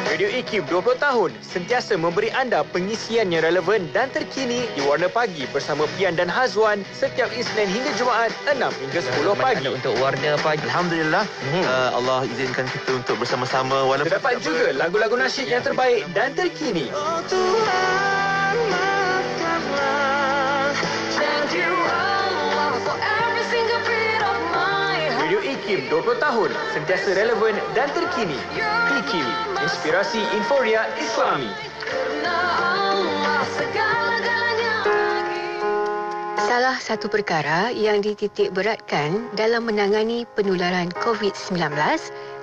Radio IKIM 20 tahun sentiasa memberi anda pengisian yang relevan dan terkini di Warna Pagi bersama Pian dan Hazwan setiap Isnin hingga Jumaat 6 hingga 10 pagi. Untuk Warna Pagi, alhamdulillah, Allah izinkan kita untuk bersama-sama walaupun terdapat juga lagu-lagu nasyid yang terbaik dan terkini. Oh Tuhan, maafkanlah. Thank you Allah for every single IKIM 20 tahun, sentiasa relevan dan terkini. IKIM, inspirasi Inforia Islami. Salah satu perkara yang dititik beratkan dalam menangani penularan COVID-19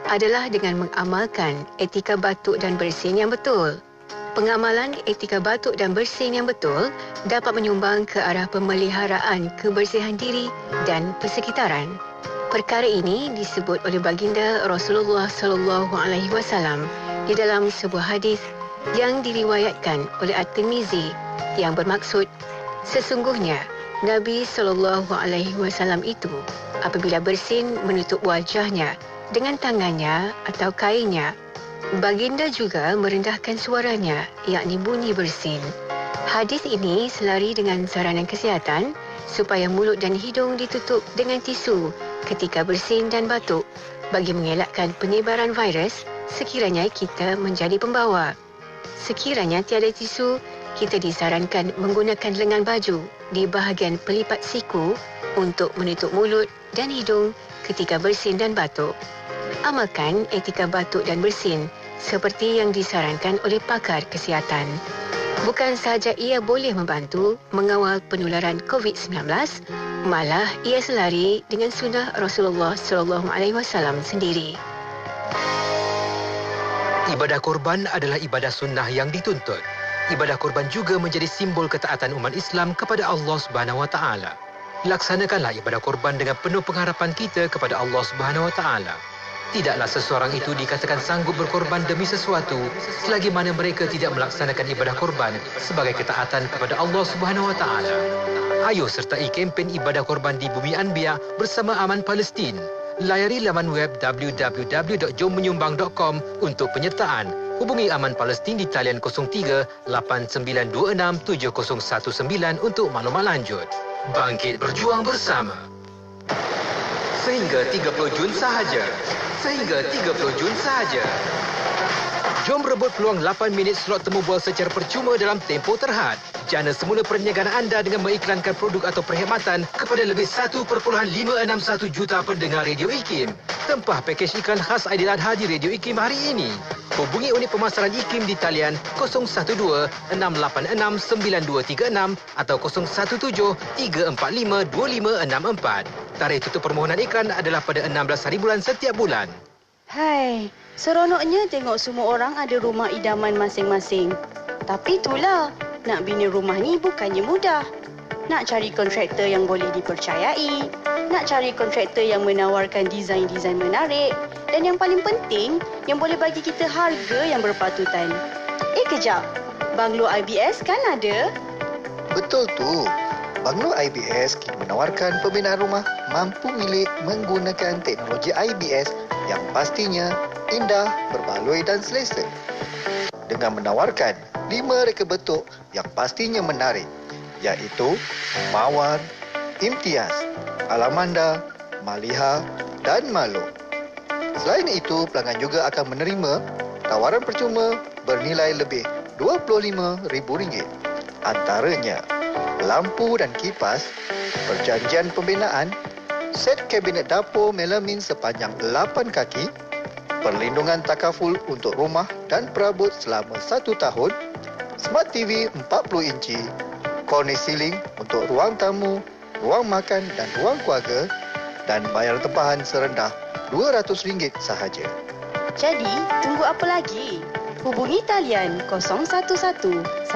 adalah dengan mengamalkan etika batuk dan bersin yang betul. Pengamalan etika batuk dan bersin yang betul dapat menyumbang ke arah pemeliharaan kebersihan diri dan persekitaran. Perkara ini disebut oleh baginda Rasulullah SAW di dalam sebuah hadis yang diriwayatkan oleh At-Tirmizi yang bermaksud sesungguhnya Nabi SAW itu apabila bersin menutup wajahnya dengan tangannya atau kainnya, baginda juga merendahkan suaranya, yakni bunyi bersin. Hadis ini selari dengan saranan kesihatan supaya mulut dan hidung ditutup dengan tisu ketika bersin dan batuk bagi mengelakkan penyebaran virus sekiranya kita menjadi pembawa. Sekiranya tiada tisu, kita disarankan menggunakan lengan baju di bahagian pelipat siku untuk menutup mulut dan hidung ketika bersin dan batuk. Amalkan etika batuk dan bersin seperti yang disarankan oleh pakar kesihatan. Bukan sahaja ia boleh membantu mengawal penularan COVID-19, malah ia selari dengan sunnah Rasulullah SAW sendiri. Ibadah korban adalah ibadah sunnah yang dituntut. Ibadah korban juga menjadi simbol ketaatan umat Islam kepada Allah Subhanahu Wa Taala. Laksanakanlah ibadah korban dengan penuh pengharapan kita kepada Allah Subhanahu Wa Taala. Tidaklah seseorang itu dikatakan sanggup berkorban demi sesuatu selagi mana mereka tidak melaksanakan ibadah korban sebagai ketaatan kepada Allah Subhanahu Wa Taala. Ayo sertai kempen ibadah korban di Bumi Anbiya bersama Aman Palestin. Layari laman web www.jommenyumbang.com untuk penyertaan. Hubungi Aman Palestin di talian 03 8926 7019 untuk maklumat lanjut. Bangkit berjuang bersama. Sehingga 30 Jun sahaja. Jom rebut peluang 8 minit slot temu bual secara percuma dalam tempoh terhad. Jana semula perniagaan anda dengan mengiklankan produk atau perkhidmatan kepada lebih 1.561 juta pendengar Radio IKIM. Tempah pakej iklan khas Aidiladha di Radio IKIM hari ini. Hubungi unit pemasaran IKIM di talian 012-686-9236 atau 017-345-2564. Tarikh tutup permohonan iklan adalah pada 16 hari bulan setiap bulan. Hai, seronoknya tengok semua orang ada rumah idaman masing-masing. Tapi itulah, nak bina rumah ni bukannya mudah. Nak cari kontraktor yang boleh dipercayai, nak cari kontraktor yang menawarkan desain-desain menarik dan yang paling penting, yang boleh bagi kita harga yang berpatutan. Kejap, Banglo IBS kan ada? Betul tu. Banglo IBS kini menawarkan pembinaan rumah mampu milik menggunakan teknologi IBS yang pastinya indah, berbaloi dan selesa. Dengan menawarkan 5 reka bentuk yang pastinya menarik, iaitu Mawar, Imtiaz, Alamanda, Maliha dan Malo. Selain itu, pelanggan juga akan menerima tawaran percuma bernilai lebih RM25,000. Antaranya, lampu dan kipas, perjanjian pembinaan, set kabinet dapur melamin sepanjang 8 kaki, perlindungan takaful untuk rumah dan perabot selama 1 tahun, Smart TV 40 inci, cornice ceiling untuk ruang tamu, ruang makan dan ruang keluarga dan bayar tempahan serendah RM200 sahaja. Jadi, tunggu apa lagi? Hubungi talian 011-1311-3404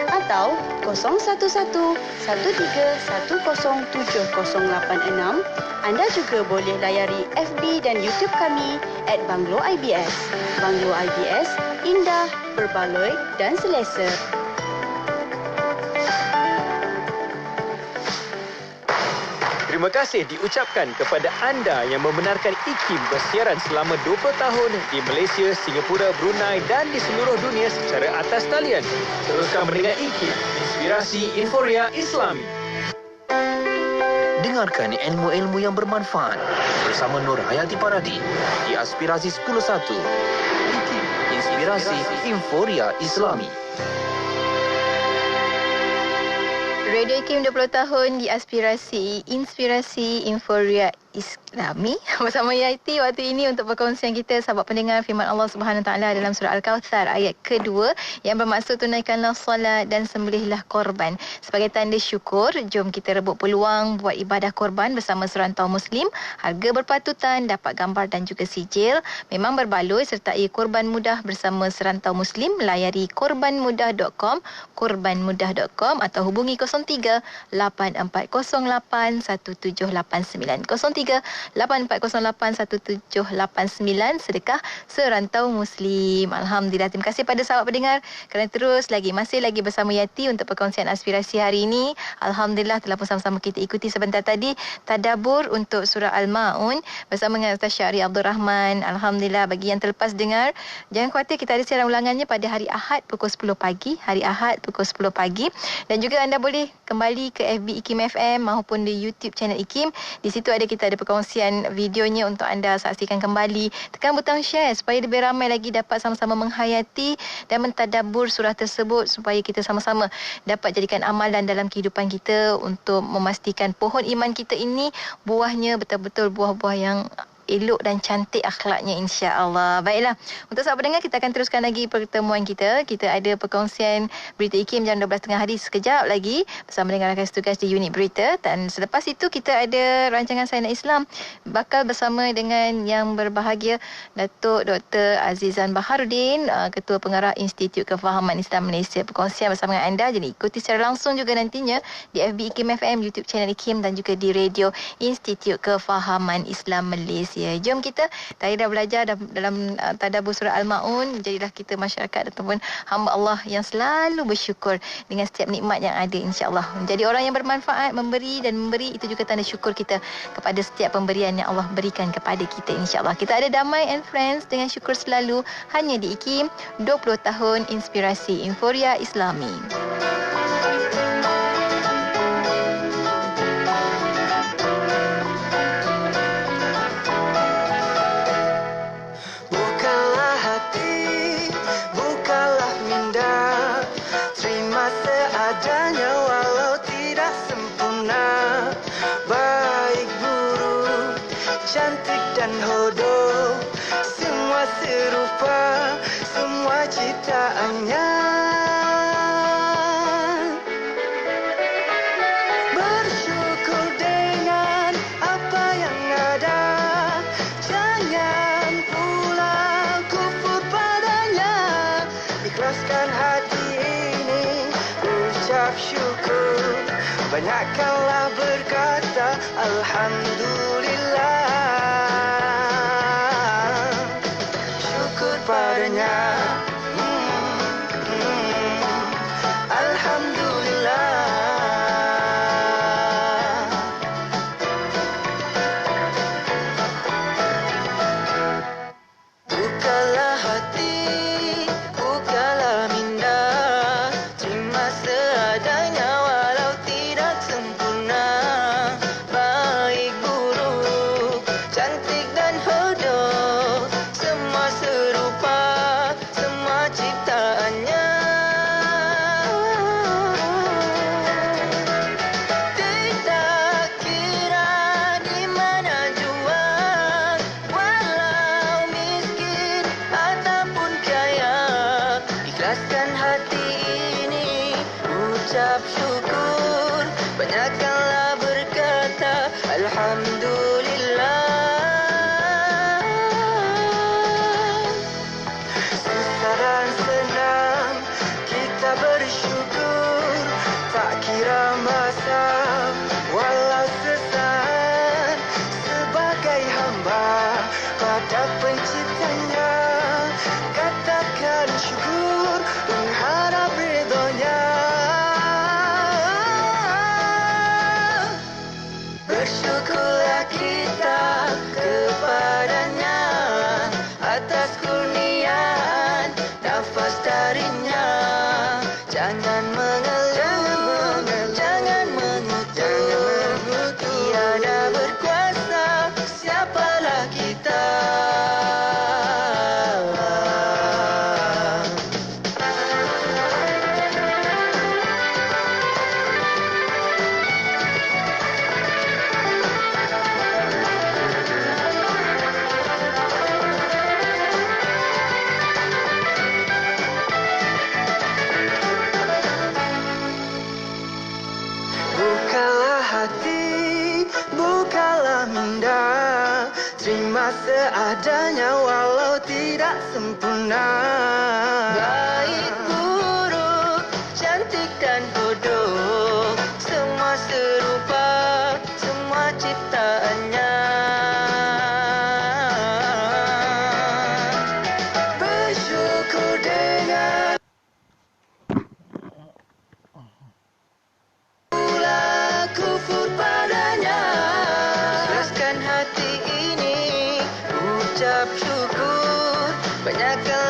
atau 011-13107086. Anda juga boleh layari FB dan YouTube kami @Banglo IBS. Banglo IBS, indah, berbaloi dan selesa. Terima kasih diucapkan kepada anda yang membenarkan IKIM bersiaran selama 20 tahun di Malaysia, Singapura, Brunei dan di seluruh dunia secara atas talian. Teruskan mendengar IKIM, inspirasi Inforia Islami. Dengarkan ilmu-ilmu yang bermanfaat bersama Nur Hayati Paradi di Aspirasi 101. IKIM, inspirasi Inforia Islami. Radio IKIM 20 tahun di Inspirasi Inforia Islami bersama Yati waktu ini untuk perkongsian kita sahabat pendengar firman Allah Subhanahu Taala dalam surah Al-Kautsar ayat kedua yang bermaksud tunaikanlah solat dan sembelihlah korban sebagai tanda syukur. Jom kita rebut peluang buat ibadah korban bersama serantau Muslim. Harga berpatutan, dapat gambar dan juga sijil. Memang berbaloi sertai korban mudah bersama serantau Muslim. Layari korbanmudah.com atau hubungi 03 8408 1789 03-8408-1789 sedekah serantau Muslim. Alhamdulillah. Terima kasih pada sahabat pendengar kerana terus masih lagi bersama Yati untuk perkongsian aspirasi hari ini. Alhamdulillah telah pun sama-sama kita ikuti sebentar tadi tadabbur untuk surah Al-Maun bersama dengan Ustaz Syahri Abdul Rahman. Alhamdulillah. Bagi yang terlepas dengar, jangan khawatir, kita ada siaran ulangannya pada hari Ahad pukul 10 pagi. Hari Ahad pukul 10 pagi. Dan juga anda boleh kembali ke FB IKIM FM maupun di YouTube channel IKIM. Di situ kita ada perkongsian videonya untuk anda saksikan kembali. Tekan butang share supaya lebih ramai lagi dapat sama-sama menghayati dan mentadabbur surah tersebut supaya kita sama-sama dapat jadikan amalan dalam kehidupan kita untuk memastikan pohon iman kita ini buahnya betul-betul buah-buah yang elok dan cantik akhlaknya, insya-Allah. Baiklah, untuk sahabat pendengar, kita akan teruskan lagi pertemuan kita. Kita ada perkongsian berita IKIM jam 12.30 hari sekejap lagi bersama dengan rakan tugas di unit berita, dan selepas itu kita ada rancangan Sains Islam bakal bersama dengan yang berbahagia Datuk Dr. Azizan Baharudin, Ketua Pengarah Institut Kefahaman Islam Malaysia, perkongsian bersama dengan anda. Jadi ikuti secara langsung juga nantinya di FB IKIM FM, YouTube channel IKIM dan juga di Radio Institut Kefahaman Islam Malaysia. Jom kita tadi dah belajar dalam tadabbur surah Al-Maun. Jadilah kita masyarakat ataupun hamba Allah yang selalu bersyukur dengan setiap nikmat yang ada, insya-Allah. Menjadi orang yang bermanfaat, memberi dan memberi, itu juga tanda syukur kita kepada setiap pemberian yang Allah berikan kepada kita, insya-Allah. Kita ada Damai and Friends dengan syukur selalu hanya di IKIM 20 tahun Inspirasi Inforia Islami. Cantik dan hodoh, semua serupa, semua ciptaannya. Bersyukur dengan apa yang ada, jangan pula kufur padanya. Ikhlaskan hati ini, ucap syukur, banyakkanlah berkata Alhamdulillah. Padanya Alhamdulillah. Bukalah hati, bukalah minda, terima seadanya walau tidak sempurna. Baik buruk, cantik dan hodoh, semua serupa, semua ciptaannya. Tidak kira di mana jua, walau miskin ataupun kaya, ikhlaskan hati ini, ucap syukur, banyakkanlah berkata Alhamdulillah. Dan senang kita bersyukur, tak kira masa walau sesaat, sebagai hamba pada penciptanya, katakan syukur mengharap ridhonya. Bersyukurlah kita kepadanya atas kurnia nafas darinya. Jangan mengeluh, jangan mengutuk, tiada berkuasa siapalah kita. indah. Terima seadanya walau tidak sempurna. Baik buruk, cantik dan bodoh, semua serupa, semua ciptaannya. Bersyukur dengan pula kufur padanya. Ikhlaskan hati ini, ucap syukur, banyakkan